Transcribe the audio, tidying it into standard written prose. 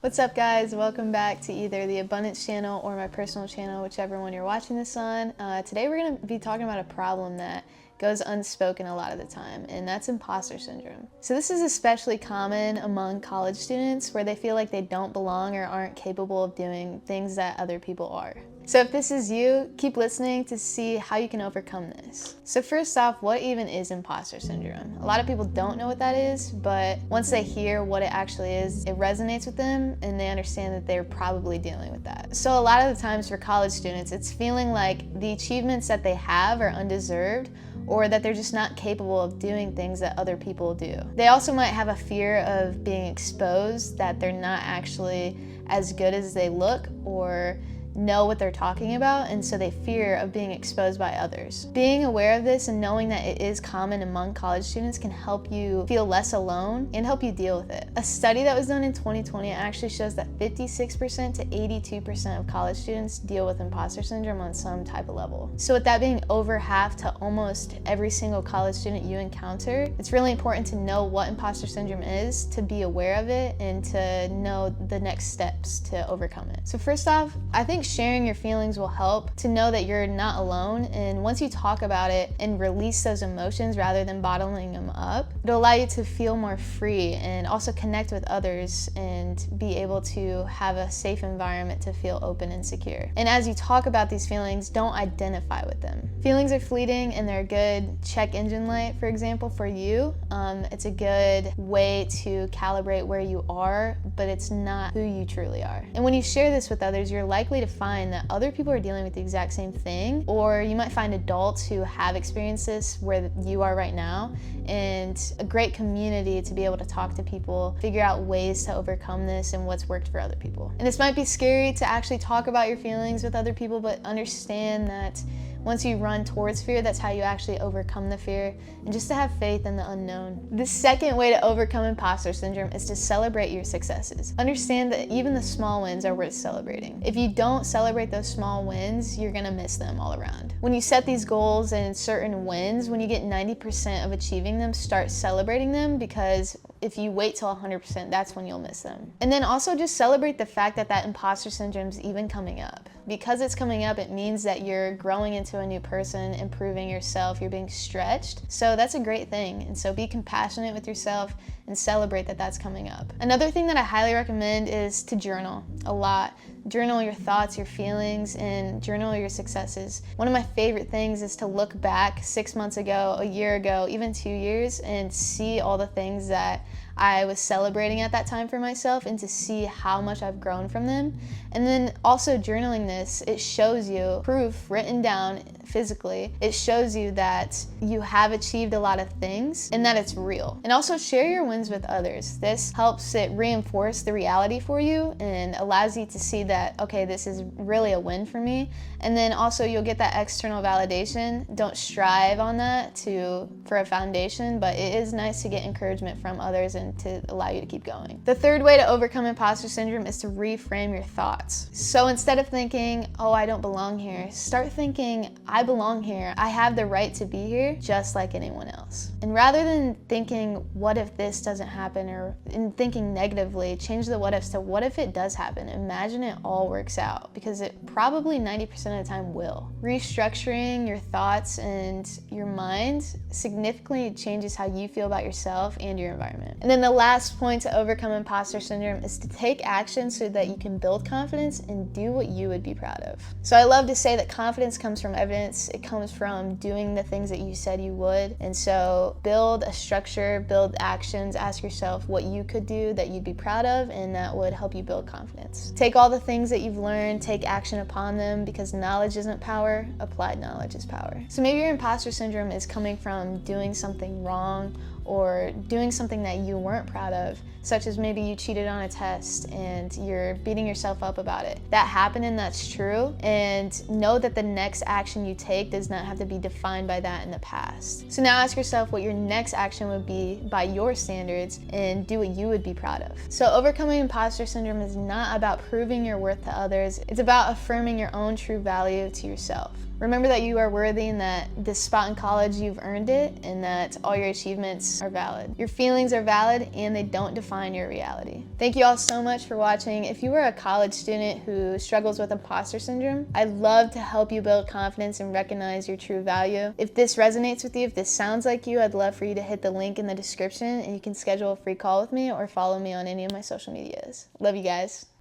What's up, guys? Welcome back to either the Abundance channel or my personal channel, whichever one you're watching this on. Today we're going to be talking about a problem that goes unspoken a lot of the time, and that's imposter syndrome. So this is especially common among college students where they feel like they don't belong or aren't capable of doing things that other people are. So if this is you, keep listening to see how you can overcome this. So first off, what even is imposter syndrome? A lot of people don't know what that is, but once they hear what it actually is, it resonates with them and they understand that they're probably dealing with that. So a lot of the times for college students, it's feeling like the achievements that they have are undeserved, or that they're just not capable of doing things that other people do. They also might have a fear of being exposed, that they're not actually as good as they look or know what they're talking about, and so they fear of being exposed by others. Being aware of this and knowing that it is common among college students can help you feel less alone and help you deal with it. A study that was done in 2020 actually shows that 56% to 82% of college students deal with imposter syndrome on some type of level. So with that being over half to almost every single college student you encounter, it's really important to know what imposter syndrome is, to be aware of it, and to know the next steps to overcome it. So first off, I think sharing your feelings will help to know that you're not alone, and once you talk about it and release those emotions rather than bottling them up, it'll allow you to feel more free and also connect with others and be able to have a safe environment to feel open and secure. And as you talk about these feelings, don't identify with them. Feelings are fleeting and they're a good check engine light, for example, for you. It's a good way to calibrate where you are, but it's not who you truly are. And when you share this with others, you're likely to find that other people are dealing with the exact same thing, or you might find adults who have experienced this where you are right now, and a great community to be able to talk to people, figure out ways to overcome this and what's worked for other people. And this might be scary to actually talk about your feelings with other people, but understand that once you run towards fear, that's how you actually overcome the fear, and just to have faith in the unknown. The second way to overcome imposter syndrome is to celebrate your successes. Understand that even the small wins are worth celebrating. If you don't celebrate those small wins, you're gonna miss them all around. When you set these goals and certain wins, when you get 90% of achieving them, start celebrating them, because if you wait till 100%, that's when you'll miss them. And then also just celebrate the fact that that imposter syndrome is even coming up. Because it's coming up, it means that you're growing into a new person, improving yourself, you're being stretched. So that's a great thing. And so be compassionate with yourself and celebrate that that's coming up. Another thing that I highly recommend is to journal a lot. Journal your thoughts, your feelings, and journal your successes. One of my favorite things is to look back 6 months ago, a year ago, even 2 years, and see all the things that I was celebrating at that time for myself, and to see how much I've grown from them. And then also journaling this, it shows you proof written down physically. It shows you that you have achieved a lot of things and that it's real. And also share your wins with others. This helps it reinforce the reality for you and allows you to see that, okay, this is really a win for me. And then also you'll get that external validation. Don't strive on that for a foundation, but it is nice to get encouragement from others and to allow you to keep going. The third way to overcome imposter syndrome is to reframe your thoughts. So instead of thinking, oh, I don't belong here, start thinking, I belong here. I have the right to be here just like anyone else. And rather than thinking, what if this doesn't happen, or in thinking negatively, change the what ifs to what if it does happen? Imagine it all works out, because it probably 90% of the time will. Restructuring your thoughts and your mind significantly changes how you feel about yourself and your environment. And then the last point to overcome imposter syndrome is to take action so that you can build confidence and do what you would be proud of. So I love to say that confidence comes from evidence. It comes from doing the things that you said you would. And so build a structure, build actions, ask yourself what you could do that you'd be proud of, and that would help you build confidence. Take all the things that you've learned, take action upon them, because knowledge isn't power, applied knowledge is power. So maybe your imposter syndrome is coming from doing something wrong or doing something that you weren't proud of, such as maybe you cheated on a test and you're beating yourself up about it. That happened and that's true, and know that the next action you take does not have to be defined by that in the past. So now ask yourself what your next action would be by your standards and do what you would be proud of. So overcoming imposter syndrome is not about proving your worth to others, it's about affirming your own true value to yourself. Remember that you are worthy and that this spot in college, you've earned it, and that all your achievements are valid. Your feelings are valid and they don't define your reality. Thank you all so much for watching. If you are a college student who struggles with imposter syndrome, I'd love to help you build confidence and recognize your true value. If this resonates with you, if this sounds like you, I'd love for you to hit the link in the description and you can schedule a free call with me or follow me on any of my social medias. Love you guys.